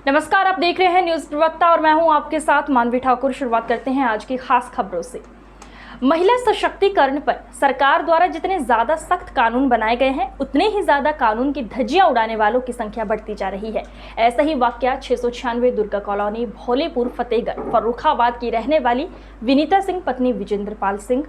नमस्कार, आप देख रहे हैं न्यूज प्रवक्ता और मैं हूं आपके साथ मानवी ठाकुर। शुरुआत करते हैं आज की खास खबरों से। महिला सशक्तिकरण पर सरकार द्वारा जितने ज्यादा सख्त कानून बनाए गए हैं, उतने ही ज्यादा कानून की धज्जियां उड़ाने वालों की संख्या बढ़ती जा रही है। ऐसा ही वाकया 696 दुर्गा कॉलोनी, भोलेपुर, फतेहगढ़, फर्रुखाबाद की रहने वाली विनीता सिंह पत्नी विजेंद्रपाल सिंह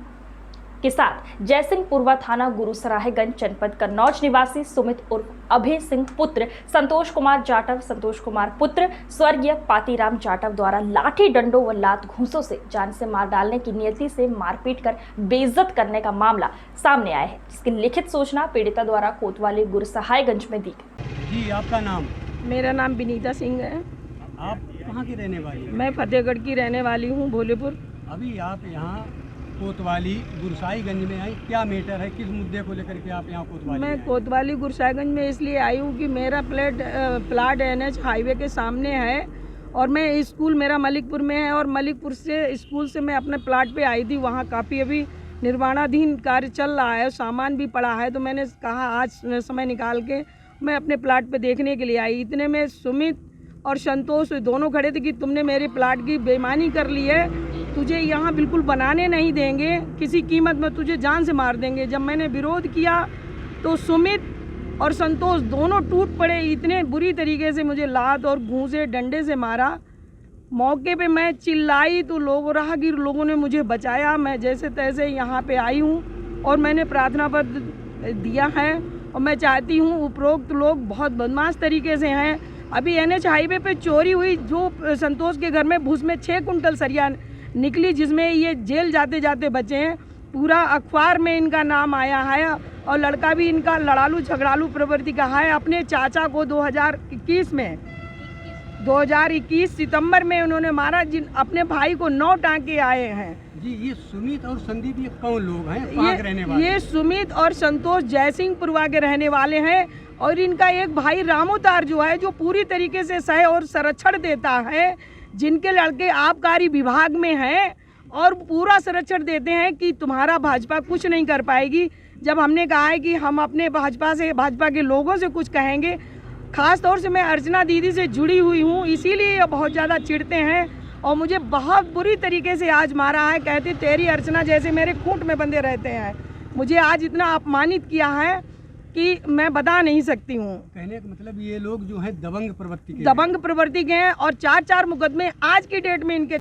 के साथ जयसिंहपुरवा थाना गुरुसरायगंज जनपद कन्नौज निवासी सुमित उर्फ अभय सिंह पुत्र संतोष कुमार जाटव, संतोष कुमार पुत्र स्वर्गीय पातीराम जाटव द्वारा लाठी डंडों व लात घूंसों से जान से मार डालने की नियति से मारपीट कर बेइज्जत करने का मामला सामने आया है, जिसकी लिखित सूचना पीड़िता द्वारा कोतवाली गुरुसरायगंज में दी गई। जी, आपका नाम? मेरा नाम विनीता सिंह है। आप कहाँ की रहने वाली हैं? मैं फतेहगढ़ की रहने वाली हूँ, भोलेपुर। अभी आप यहाँ कोतवाली गुरुसाईगंज में आई, क्या मैटर है, किस मुद्दे को लेकर के आप यहाँ कोतवाली? मैं कोतवाली गुरुसाईगंज में इसलिए आई हूँ कि मेरा प्लाट NH हाईवे के सामने है और मैं स्कूल मेरा मलिकपुर में है और मलिकपुर से स्कूल से मैं अपने प्लाट पे आई थी। वहाँ काफ़ी अभी निर्माणाधीन कार्य चल रहा है, सामान भी पड़ा है, तो मैंने कहा आज समय निकाल के मैं अपने प्लाट पे देखने के लिए आई। इतने में सुमित और संतोष दोनों खड़े थे कि तुमने मेरे प्लाट की बेईमानी कर ली है, तुझे यहाँ बिल्कुल बनाने नहीं देंगे, किसी कीमत में तुझे जान से मार देंगे। जब मैंने विरोध किया तो सुमित और संतोष दोनों टूट पड़े। इतने बुरी तरीके से मुझे लात और घूंसे डंडे से मारा। मौके पे मैं चिल्लाई तो राहगीर लोगों ने मुझे बचाया। मैं जैसे तैसे यहाँ पे आई हूँ और मैंने प्रार्थना पत्र दिया है और मैं चाहती हूँ, उपरोक्त लोग बहुत बदमाश तरीके से हैं। अभी NH हाईवे पे चोरी हुई, जो संतोष के घर में भूस में 6 कुंटल सरिया निकली, जिसमें ये जेल जाते जाते बचे हैं। पूरा अखबार में इनका नाम आया है और लड़का भी इनका लड़ालू झगड़ालू प्रवृत्ति का है। अपने चाचा को 2021 सितंबर में उन्होंने मारा, जिन अपने भाई को 9 टांके आए हैं। जी, ये सुमित और संदीप ये कौन लोग हैं, कहाँ के रहने वाले? ये सुमित और संतोष जयसिंहपुरवा के रहने वाले हैं और इनका एक भाई रामोतार जो है, जो पूरी तरीके से सह और संरक्षण देता है, जिनके लड़के आबकारी विभाग में हैं और पूरा संरक्षण देते हैं कि तुम्हारा भाजपा कुछ नहीं कर पाएगी। जब हमने कहा है कि हम अपने भाजपा के लोगों से कुछ कहेंगे, खास तौर से मैं अर्चना दीदी से जुड़ी हुई हूँ, इसीलिए ये बहुत ज़्यादा चिढ़ते हैं और मुझे बहुत बुरी तरीके से आज मारा है। कहते तेरी अर्चना जैसे मेरे खूंट में बंधे रहते हैं। मुझे आज इतना अपमानित किया है कि मैं बता नहीं सकती हूँ। कहने का मतलब ये लोग जो हैं दबंग प्रवृत्ति के हैं और 4 मुकदमे आज की डेट में इनके।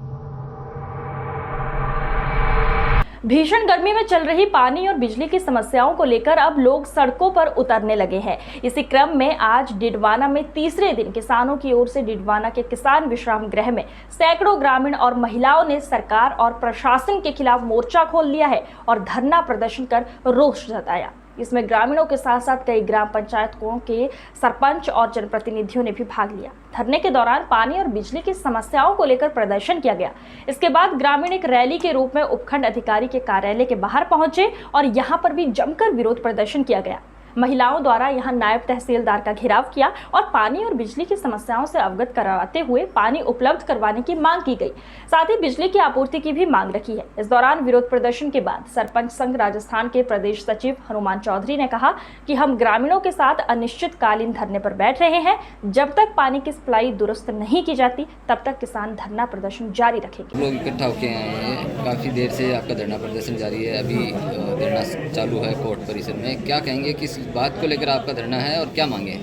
भीषण गर्मी में चल रही पानी और बिजली की समस्याओं को लेकर अब लोग सड़कों पर उतरने लगे हैं। इसी क्रम में आज डिडवाना में तीसरे दिन किसानों की ओर से डिडवाना के किसान विश्राम गृह में सैकड़ों ग्रामीण और महिलाओं ने सरकार और प्रशासन के खिलाफ मोर्चा खोल लिया है और धरना प्रदर्शन कर रोष जताया। इसमें ग्रामीणों के साथ साथ कई ग्राम पंचायतों के सरपंच और जनप्रतिनिधियों ने भी भाग लिया। धरने के दौरान पानी और बिजली की समस्याओं को लेकर प्रदर्शन किया गया। इसके बाद ग्रामीण एक रैली के रूप में उपखंड अधिकारी के कार्यालय के बाहर पहुंचे और यहां पर भी जमकर विरोध प्रदर्शन किया गया। महिलाओं द्वारा यहां नायब तहसीलदार का घेराव किया और पानी और बिजली की समस्याओं से अवगत करवाते हुए पानी उपलब्ध करवाने की मांग की गई। साथ ही बिजली की आपूर्ति की भी मांग रखी है। इस दौरान विरोध प्रदर्शन के बाद सरपंच संघ राजस्थान के प्रदेश सचिव हनुमान चौधरी ने कहा कि हम ग्रामीणों के साथ अनिश्चितकालीन धरने पर बैठ रहे हैं। जब तक पानी की सप्लाई दुरुस्त नहीं की जाती, तब तक किसान धरना प्रदर्शन जारी रखेंगे। लोग इकट्ठा होके आए हैं, काफी देर से आपका धरना प्रदर्शन जारी है। अभी धरना चालू है कोर्ट परिसर में। क्या कहेंगे, किस बात को लेकर आपका धरना है और क्या मांगे?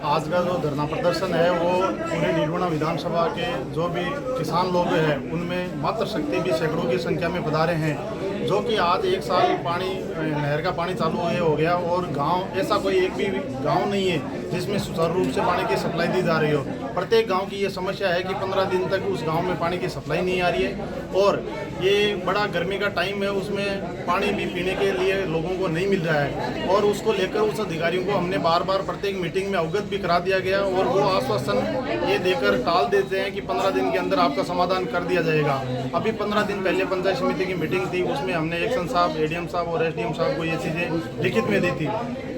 आज का जो धरना प्रदर्शन है वो पूरे डिडवाना विधानसभा के जो भी किसान लोग हैं, उनमें मातृशक्ति भी सैकड़ों की संख्या में पधारे हैं, जो कि आज 1 साल नहर का पानी चालू हो गया और गांव ऐसा कोई एक भी गांव नहीं है जिसमें सुचारू रूप से पानी की सप्लाई दी जा रही हो। प्रत्येक गांव की ये समस्या है कि 15 दिन तक उस गांव में पानी की सप्लाई नहीं आ रही है और ये बड़ा गर्मी का टाइम है, उसमें पानी भी पीने के लिए लोगों को नहीं मिल रहा है और उसको लेकर उस अधिकारियों को हमने बार बार प्रत्येक मीटिंग में अवगत भी करा दिया गया और वो आश्वासन ये देकर टाल देते हैं कि 15 दिन के अंदर आपका समाधान कर दिया जाएगा। अभी 15 दिन पहले पंचायत समिति की मीटिंग थी, उसमें हमने एक्शन साहब, ADM साहब और SDM साहब को ये चीज़ें लिखित में दी थी,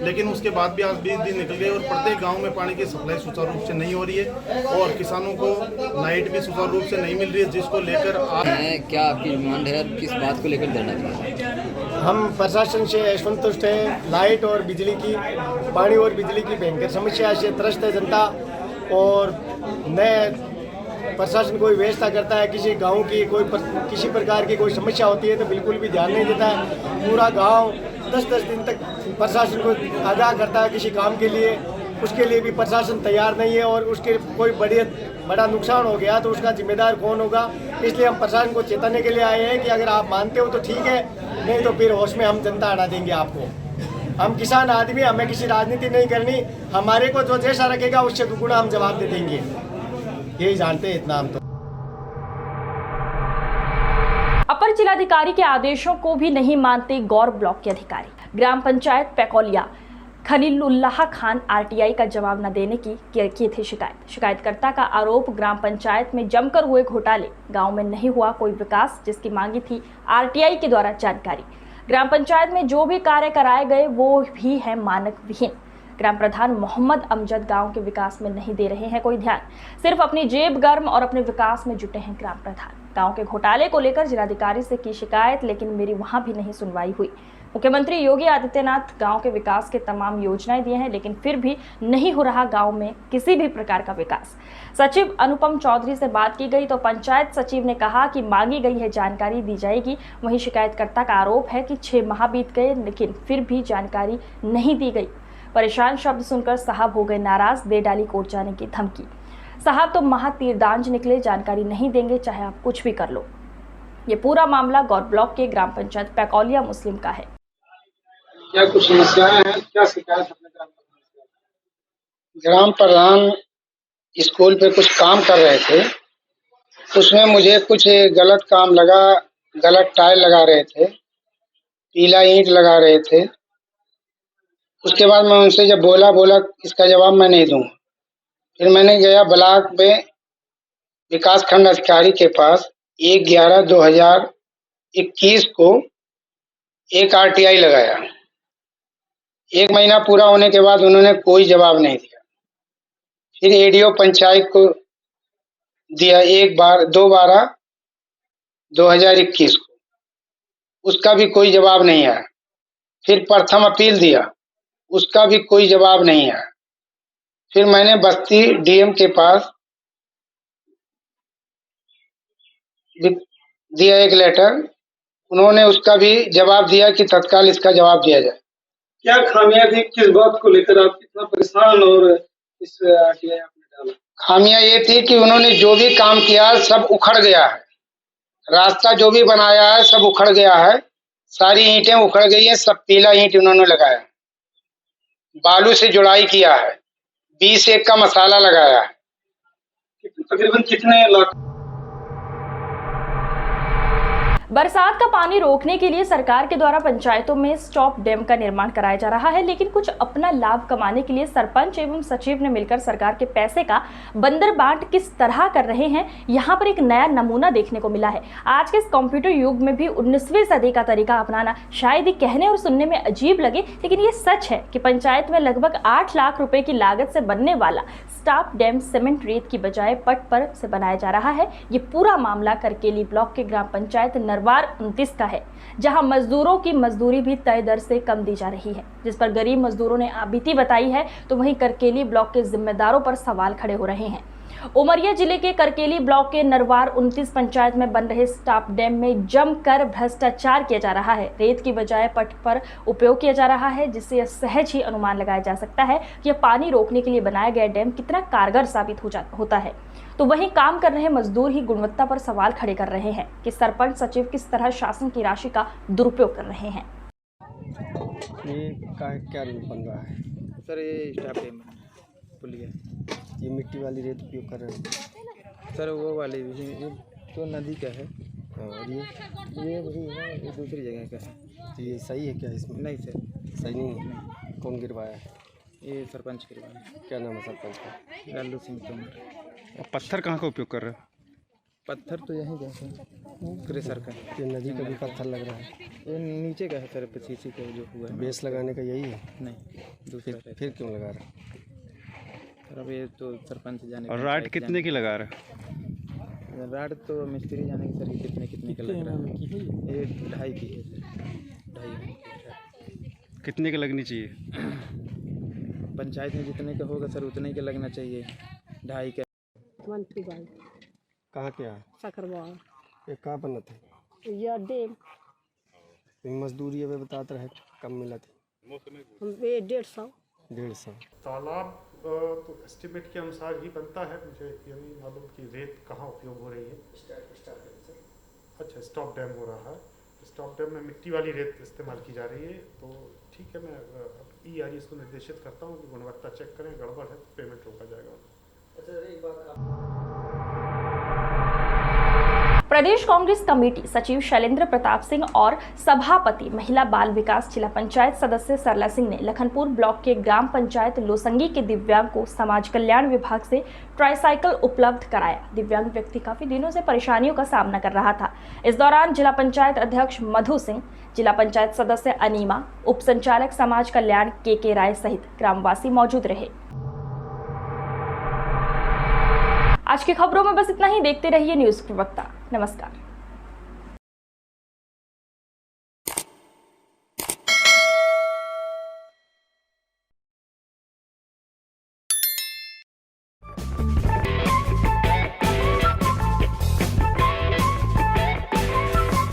लेकिन उसके बाद भी आज 20 दिन निकल गए और प्रत्येक गांव में पानी की सप्लाई सुचारू रूप से नहीं हो रही है और किसानों को लाइट भी सुचारू रूप से नहीं मिल रही है, जिसको लेकर क्या आपकी डिमांड है और किस बात को लेकर धरना दिया? हम प्रशासन से असंतुष्ट हैं। लाइट और बिजली की, पानी और बिजली की भयंकर समस्या से त्रस्त है जनता और न प्रशासन कोई व्यवस्था करता है। किसी गांव की किसी प्रकार की कोई समस्या होती है तो बिल्कुल भी ध्यान नहीं देता है। पूरा गांव 10-10 दिन तक प्रशासन को आगाह करता है किसी काम के लिए, उसके लिए भी प्रशासन तैयार नहीं है। और उसके कोई बड़ा नुकसान हो गया तो उसका जिम्मेदार कौन होगा। इसलिए हम प्रशासन को चेताने के लिए आए हैं कि अगर आप मानते हो तो ठीक है, नहीं तो फिर होश में हम जनता हटा देंगे आपको। हम किसान आदमी, हमें किसी राजनीति नहीं करनी। हमारे को जो जैसा रखेगा उससे दुगुना हम जवाब दे देंगे, यही जानते हैं, इतना हम तो। अपर जिलाधिकारी के आदेशों को भी नहीं मानते गौर ब्लॉक के अधिकारी। ग्राम पंचायत पैकौलिया खलीलुल्लाह खान आरटीआई का जवाब न देने की थी शिकायतकर्ता का आरोप, ग्राम पंचायत में जमकर हुए घोटाले, गांव में नहीं हुआ कोई विकास जिसकी मांगी थी आरटीआई के द्वारा जानकारी। ग्राम पंचायत में जो भी कार्य कराए गए वो भी है मानक विहीन। ग्राम प्रधान मोहम्मद अमजद गांव के विकास में नहीं दे रहे हैं कोई ध्यान, सिर्फ अपनी जेब गर्म और अपने विकास में जुटे हैं ग्राम प्रधान। गांव के घोटाले को लेकर जिलाधिकारी से की शिकायत, लेकिन मेरी वहां भी नहीं सुनवाई हुई। मुख्यमंत्री योगी आदित्यनाथ गांव के विकास के तमाम योजनाएं दिए हैं, लेकिन फिर भी नहीं हो रहा गांव में किसी भी प्रकार का विकास। सचिव अनुपम चौधरी से बात की गई तो पंचायत सचिव ने कहा कि मांगी गई है जानकारी दी जाएगी। वहीं शिकायतकर्ता का आरोप है कि 6 माह बीत गए लेकिन फिर भी जानकारी नहीं दी गई। परेशान शब्द सुनकर साहब हो गए नाराज, दे डाली कोर्ट जाने की धमकी। साहब तो महा तीरदांज निकले, जानकारी नहीं देंगे चाहे आप कुछ भी कर लो। ये पूरा मामला गौर ब्लॉक के ग्राम पंचायत पैकौलिया मुस्लिम का है। क्या कुछ समस्याएं हैं, क्या शिकायत अपने ग्राम प्रधान स्कूल पे कुछ काम कर रहे थे, उसमें मुझे कुछ गलत काम लगा। गलत टाइल लगा रहे थे, पीला ईंट लगा रहे थे। उसके बाद मैं उनसे जब बोला इसका जवाब मैं नहीं दूंगा। फिर मैंने गया ब्लॉक में विकास खंड अधिकारी के पास 1/11/2021 को एक आरटीआई लगाया। 1 महीना पूरा होने के बाद उन्होंने कोई जवाब नहीं दिया। फिर एडीओ पंचायत को दिया 2/12/2021 को, उसका भी कोई जवाब नहीं आया। फिर प्रथम अपील दिया, उसका भी कोई जवाब नहीं आया। फिर मैंने बस्ती डीएम के पास दिया एक लेटर, उन्होंने उसका भी जवाब दिया कि तत्काल इसका जवाब दिया जाए। क्या खामियां थी, किस बात को लेकर आप इतना परेशान और इस आरटीआई आपने डाला? खामियां ये थी कि उन्होंने जो भी काम किया सब उखड़ गया है। रास्ता जो भी बनाया है सब उखड़ गया है, सारी ईंटें उखड़ गई हैं, सब पीला ईंट उन्होंने लगाया। बालू से जुड़ाई किया है, 20 एक का मसाला लगाया है। तकरीबन कितने लाख? बरसात का पानी रोकने के लिए सरकार के द्वारा पंचायतों में स्टॉप डैम का निर्माण कराया जा रहा है, लेकिन कुछ अपना लाभ कमाने के लिए सरपंच एवं सचिव ने मिलकर सरकार के पैसे का बंदरबांट किस तरह कर रहे हैं, यहाँ पर एक नया नमूना देखने को मिला है। आज के इस कंप्यूटर युग में भी 19वीं सदी का तरीका अपनाना शायद ही कहने और सुनने में अजीब लगे, लेकिन ये सच है कि पंचायत में लगभग 8 लाख रुपए की लागत से बनने वाला स्टॉप डैम सीमेंट रेत की बजाय पट पर से बनाया जा रहा है। ये पूरा मामला करकेली ब्लॉक के ग्राम पंचायत नरवार 29 का है, जहां मजदूरों की मजदूरी भी तय दर से कम दी जा रही है, जिस पर गरीब मजदूरों ने बीती बताई है। तो वहीं करकेली ब्लॉक के जिम्मेदारों पर सवाल खड़े हो रहे हैं। उमरिया जिले के करकेली ब्लॉक के नरवार 29 पंचायत में बन रहे स्टॉप डैम में जमकर भ्रष्टाचार किया जा रहा है। रेत की बजाय पट पर उपयोग किया जा रहा है, जिससे यह सहज ही अनुमान लगाया जा सकता है कि यह पानी रोकने के लिए बनाया गया डैम कितना कारगर साबित होता है। तो वहीं काम कर रहे मजदूर ही गुणवत्ता पर सवाल खड़े कर रहे हैं कि सरपंच सचिव किस तरह शासन की राशि का दुरुपयोग कर रहे हैं। ये क्या रूप बन रहा है सर? ये स्टॉप डैम पुलिया, ये मिट्टी वाली रेत उपयोग कर रहे हैं सर। वो वाली ये तो नदी का है और ये वही है, ये दूसरी जगह का है। तो ये सही है क्या इसमें? नहीं सर, सही नहीं है। कौन गिरवाया है? ये सरपंच गिरवाया। क्या नाम है सरपंच का? लालू सिंह तोमर। पत्थर कहाँ का उपयोग कर रहे हैं? पत्थर तो यहीं का है, क्रेशर का। ये नदी का भी पत्थर लग रहा है। ये नीचे का है सर, पीछे का जो हुआ है। बेस लगाने का यही है? नहीं, दूसरा है। फिर क्यों लगा रहा है? सर अब ये तो सरपंच जाने। और राड कितने की लगा रहे हैं? राड तो मिस्त्री जाने की सर, कितने का लग रहा है। ये 2.5 की है सर, 2.5। कितने की लगनी चाहिए? पंचायत में जितने का होगा सर उतने का लगना चाहिए। ढाई के। मंत्री भाई कहाँ के है सकरवा ये कहाँ बना थे या डेम मजदूरी अभी बताते रहे कम मिला थी हम 150 150। तालाब तो एस्टिमेट के अनुसार ही बनता है, मुझे ये नहीं मालूम कि रेत कहाँ उपयोग हो रही है। अच्छा, स्टॉप डैम हो रहा है, स्टॉप डैम में मिट्टी वाली रेत इस्तेमाल की जा रही है। तो ठीक है, मैं ERES को निर्देशित करता हूँ कि गुणवत्ता चेक करें, गड़बड़ है तो पेमेंट रोका जाएगा। अच्छा, एक बात प्रदेश कांग्रेस कमेटी सचिव शैलेंद्र प्रताप सिंह और सभापति महिला बाल विकास जिला पंचायत सदस्य सरला सिंह ने लखनपुर ब्लॉक के ग्राम पंचायत लोसंगी के दिव्यांग को समाज कल्याण विभाग से ट्राईसाइकिल उपलब्ध कराया। दिव्यांग व्यक्ति काफी दिनों से परेशानियों का सामना कर रहा था। इस दौरान जिला पंचायत अध्यक्ष मधु सिंह, जिला पंचायत सदस्य अनीमा, उप संचालक समाज कल्याण के राय सहित ग्रामवासी मौजूद रहे। आज की खबरों में बस इतना ही। देखते रहिए न्यूज़ प्रवक्ता। नमस्कार।